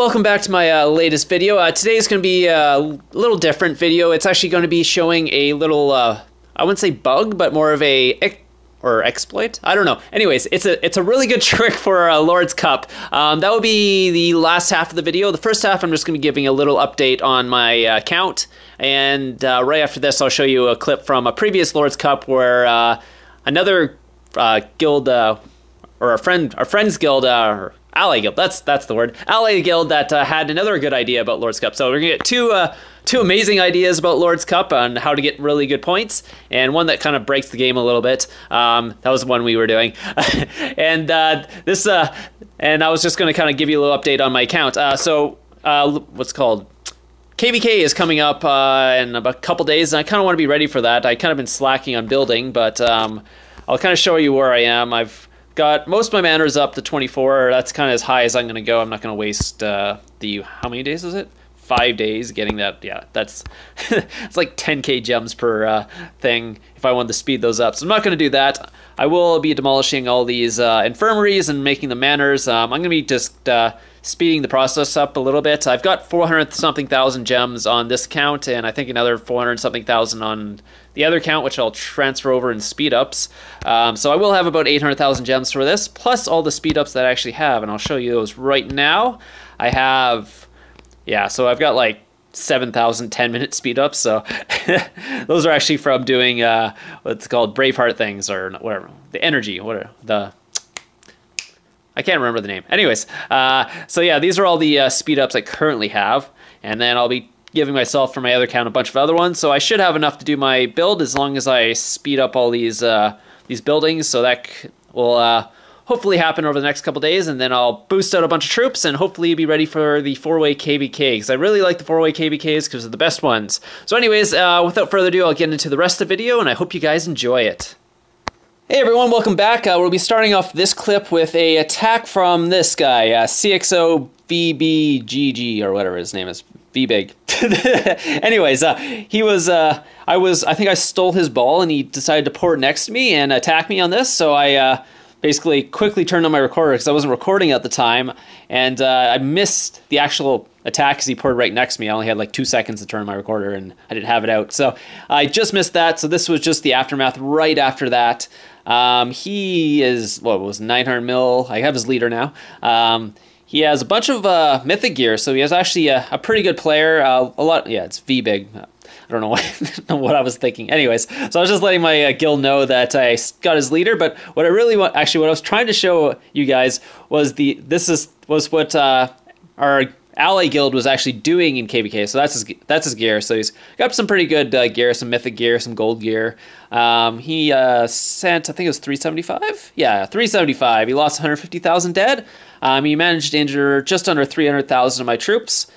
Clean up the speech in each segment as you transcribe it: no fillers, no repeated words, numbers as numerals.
welcome back to my latest video. Today is going to be a little different video. It's actually going to be showing a little, I wouldn't say bug, but more of a exploit. I don't know. Anyways, it's a really good trick for Lord's Cup. That will be the last half of the video. The first half, I'm just going to be giving a little update on my account, and right after this, I'll show you a clip from a previous Lord's Cup where another guild, or our friend's guild, or Ally Guild, that's the word. Ally Guild that had another good idea about Lord's Cup. So we're gonna get two amazing ideas about Lord's Cup on how to get really good points, and one that kind of breaks the game a little bit. That was the one we were doing, and and I was just gonna kind of give you a little update on my account. What's called? KVK is coming up in about a couple days, and I kind of want to be ready for that. I kind of been slacking on building, but I'll kind of show you where I am. I've got most of my manners up to 24. That's kind of as high as I'm going to go. I'm not going to waste how many days is it? 5 days getting that. Yeah, that's it's like 10k gems per thing if I wanted to speed those up. So I'm not going to do that. I will be demolishing all these infirmaries and making the manners. I'm going to be just speeding the process up a little bit. I've got 400-something thousand gems on this account, and I think another 400-something thousand on the other account, which I'll transfer over in speed ups. So I will have about 800,000 gems for this, plus all the speed ups that I actually have, and I'll show you those right now. I have, so I've got like 7,000 10-minute speed ups. So those are actually from doing what's called Braveheart things, or whatever, the energy, I can't remember the name. Anyways, so yeah, these are all the speed ups I currently have, and then I'll be giving myself for my other account a bunch of other ones. So I should have enough to do my build as long as I speed up all these buildings. So that will hopefully happen over the next couple days, and then I'll boost out a bunch of troops and hopefully be ready for the 4-way KVK, because I really like the 4-way KVKs because they're the best ones. So anyways, without further ado, I'll get into the rest of the video, and I hope you guys enjoy it. Hey everyone, welcome back. We'll be starting off this clip with a attack from this guy, CXO VBGG, or whatever his name is, VBig. Anyways, he was, I think I stole his ball, and he decided to port next to me and attack me on this, so I basically quickly turned on my recorder because I wasn't recording at the time, and I missed the actual attack because he ported right next to me. I only had like 2 seconds to turn my recorder, and I didn't have it out, so I just missed that. So this was just the aftermath right after that. He is, what was 900 mil. I have his leader now. He has a bunch of mythic gear, so he has actually a pretty good player. It's V-Big. I don't know what I was thinking. Anyways, so I was just letting my guild know that I got his leader, but what I really want, actually what I was trying to show you guys was was what our Ally Guild was actually doing in KVK. So that's his gear. So he's got some pretty good gear, some mythic gear, some gold gear. He sent, I think it was 375? Yeah, 375. He lost 150,000 dead. He managed to injure just under 300,000 of my troops.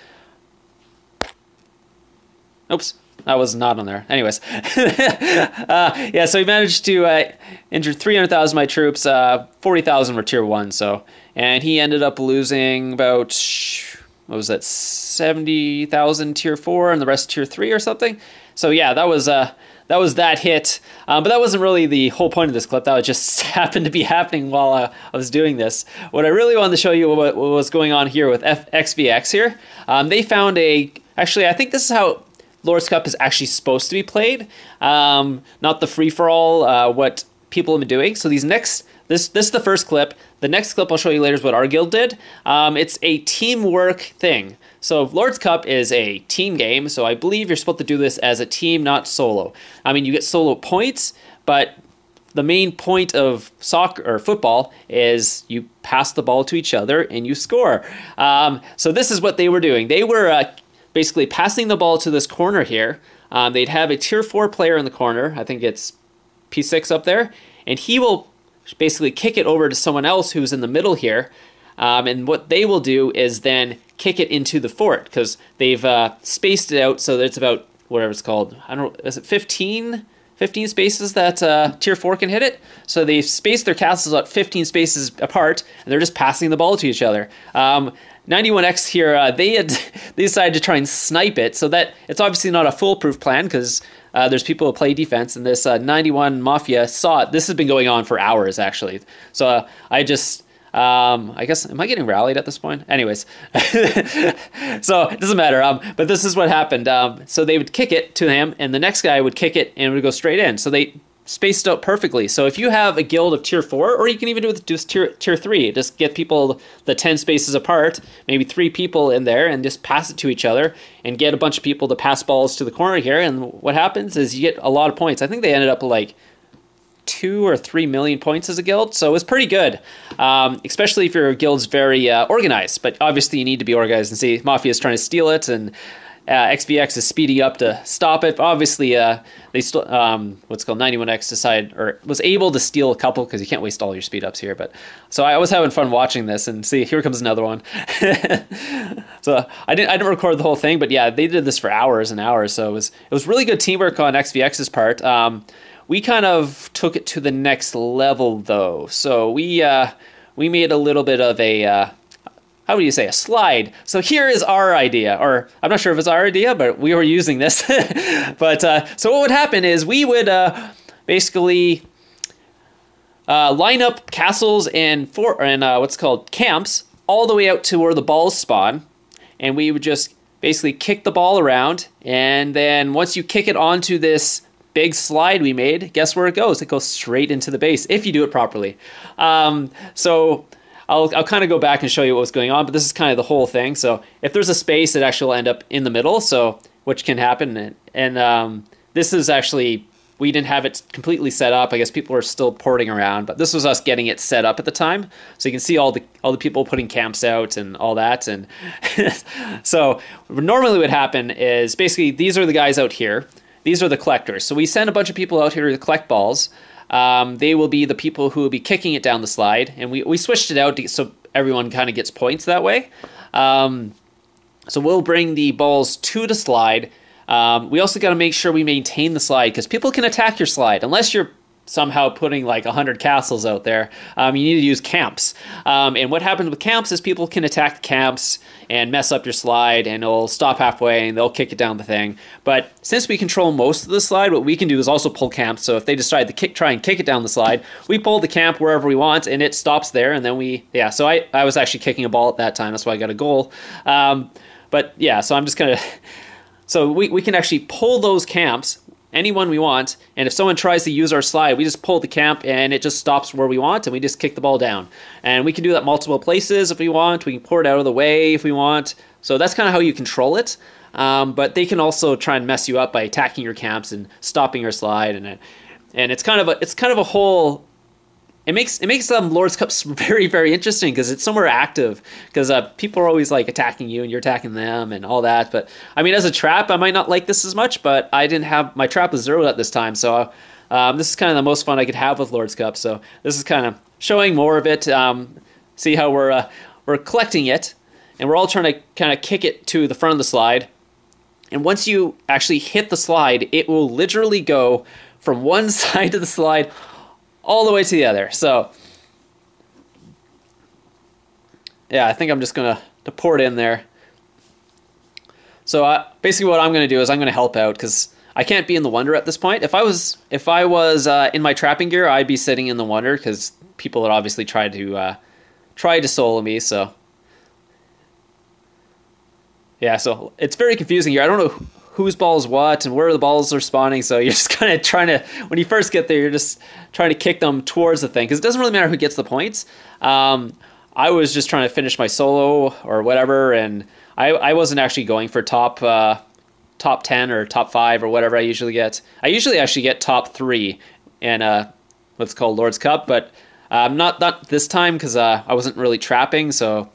Oops, that was not on there. Anyways. So he managed to injure 300,000 of my troops. 40,000 were tier 1, so. And he ended up losing about, what was that, 70,000 tier 4 and the rest tier 3 or something. So yeah, that was that hit. But that wasn't really the whole point of this clip. That just happened to be happening while I was doing this. What I really wanted to show you what was going on here with XVX here. They found actually, I think this is how Lord's Cup is actually supposed to be played. Not the free-for-all, what people have been doing. So this is the first clip. The next clip I'll show you later is what our guild did. It's a teamwork thing. So Lord's Cup is a team game, so I believe you're supposed to do this as a team, not solo. I mean, you get solo points, but the main point of soccer or football is you pass the ball to each other and you score. So this is what they were doing. They were basically passing the ball to this corner here. They'd have a tier 4 player in the corner. I think it's P6 up there, and he will basically kick it over to someone else who's in the middle here. And what they will do is then kick it into the fort, because they've spaced it out so that it's about, whatever it's called, I don't know, is it 15 spaces that tier 4 can hit it? So they've spaced their castles out 15 spaces apart, and they're just passing the ball to each other. 91X here, they decided to try and snipe it, so that it's obviously not a foolproof plan, because there's people who play defense, and this 91 Mafia saw it. This has been going on for hours, actually. So I I guess, am I getting rallied at this point? Anyways, so it doesn't matter. But this is what happened. So they would kick it to him, and the next guy would kick it, and it would go straight in. So they spaced out perfectly. So if you have a guild of tier 4, or you can even do it with just tier 3, just get people the 10 spaces apart, maybe 3 people in there, and just pass it to each other, and get a bunch of people to pass balls to the corner here. And what happens is you get a lot of points. I think they ended up like 2 or 3 million points as a guild, so it was pretty good, especially if your guild's very organized. But obviously you need to be organized, and see Mafia is trying to steal it, and XVX is speeding up to stop it. But obviously they still what's called 91X decided, or was able to steal a couple, because you can't waste all your speed ups here. But so I was having fun watching this, and see, here comes another one. So I didn't record the whole thing, but yeah, they did this for hours and hours, so it was really good teamwork on XVX's part. We kind of took it to the next level, though. So we made a little bit of a, how would you say, a slide. So here is our idea, or I'm not sure if it's our idea, but we were using this. But so what would happen is we would basically line up castles and what's called camps all the way out to where the balls spawn, and we would just basically kick the ball around, and then once you kick it onto this big slide we made, guess where it goes? It goes straight into the base if you do it properly. So I'll kind of go back and show you what was going on, but this is kind of the whole thing. So if there's a space, it actually will end up in the middle, so which can happen. And this is actually, we didn't have it completely set up. I guess people are still porting around, but this was us getting it set up at the time. So you can see all the people putting camps out and all that. And so normally what would happen is basically these are the guys out here. These are the collectors. So we send a bunch of people out here to collect balls. They will be the people who will be kicking it down the slide. And we switched it out so everyone kind of gets points that way. So we'll bring the balls to the slide. We also got to make sure we maintain the slide, because people can attack your slide. Unless you're somehow putting like 100 castles out there, you need to use camps. And what happens with camps is people can attack the camps and mess up your slide, and it'll stop halfway and they'll kick it down the thing. But since we control most of the slide, what we can do is also pull camps. So if they decide to try and kick it down the slide, we pull the camp wherever we want, and it stops there. And then so I was actually kicking a ball at that time. That's why I got a goal. But yeah, so I'm just gonna, so we can actually pull those camps anyone we want, and if someone tries to use our slide, we just pull the camp and it just stops where we want, and we just kick the ball down. And we can do that multiple places if we want. We can pour it out of the way if we want. So that's kind of how you control it. But they can also try and mess you up by attacking your camps and stopping your slide, and it's kind of a whole. It makes Lord's Cups very, very interesting, because it's somewhere active, because people are always like attacking you and you're attacking them and all that. But I mean, as a trap, I might not like this as much, but I didn't have, my trap was zeroed at this time, so this is kind of the most fun I could have with Lord's Cup. So this is kind of showing more of it. See how we're collecting it, and we're all trying to kind of kick it to the front of the slide. And once you actually hit the slide, it will literally go from one side of the slide all the way to the other. So yeah, I think I'm just gonna pour it in there. So basically what I'm gonna do is I'm gonna help out, because I can't be in the Wonder at this point. If I was in my trapping gear, I'd be sitting in the Wonder, because people would obviously try to solo me. So yeah, so it's very confusing here. I don't know whose ball's what and where the balls are spawning, so you're just kind of trying to, when you first get there, you're just trying to kick them towards the thing, because it doesn't really matter who gets the points. I was just trying to finish my solo or whatever, and I wasn't actually going for top 10 or top 5 or whatever I usually get. I usually actually get top 3 in what's called Lord's Cup, but not this time, because I wasn't really trapping, so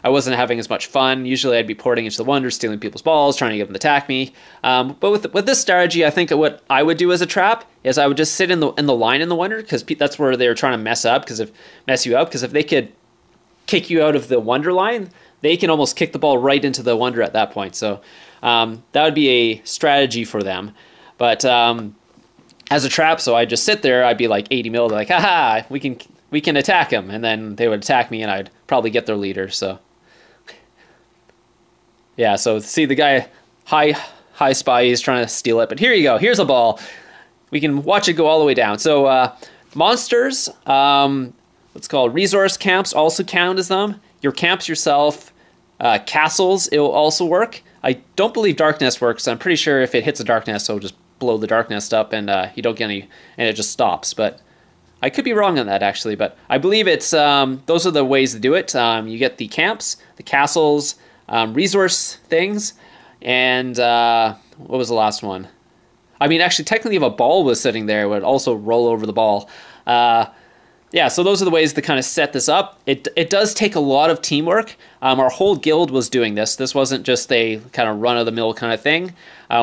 I wasn't having as much fun. Usually I'd be porting into the Wonder, stealing people's balls, trying to get them to attack me. But with this strategy, I think what I would do as a trap is I would just sit in the line in the Wonder, because that's where they're trying to mess you up. Because if they could kick you out of the Wonder line, they can almost kick the ball right into the Wonder at that point. So that would be a strategy for them. But as a trap, so I'd just sit there. I'd be like 80 mil, like, haha, we can attack him, and then they would attack me, and I'd probably get their leader. So yeah, so see the guy high spy, he's trying to steal it, but here you go. Here's a ball. We can watch it go all the way down. So monsters, what's called resource camps also count as them. Your camps yourself, castles, it will also work. I don't believe dark nest works. I'm pretty sure if it hits a dark nest, it'll just blow the dark nest up, and you don't get any, and it just stops. But I could be wrong on that actually. But I believe it's those are the ways to do it. You get the camps, the castles, resource things, and what was the last one? I mean, actually, technically, if a ball was sitting there, it would also roll over the ball. Yeah, so those are the ways to kind of set this up. It does take a lot of teamwork. Our whole guild was doing this. This wasn't just a kind of run-of-the-mill kind of thing.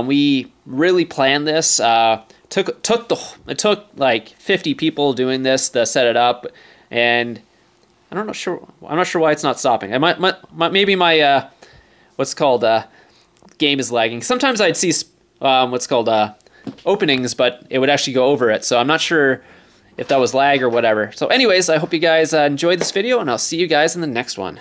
We really planned this. It took like 50 people doing this to set it up, and I'm not sure why it's not stopping. Maybe my what's called game is lagging. Sometimes I'd see what's called openings, but it would actually go over it. So I'm not sure if that was lag or whatever. So anyways, I hope you guys enjoyed this video, and I'll see you guys in the next one.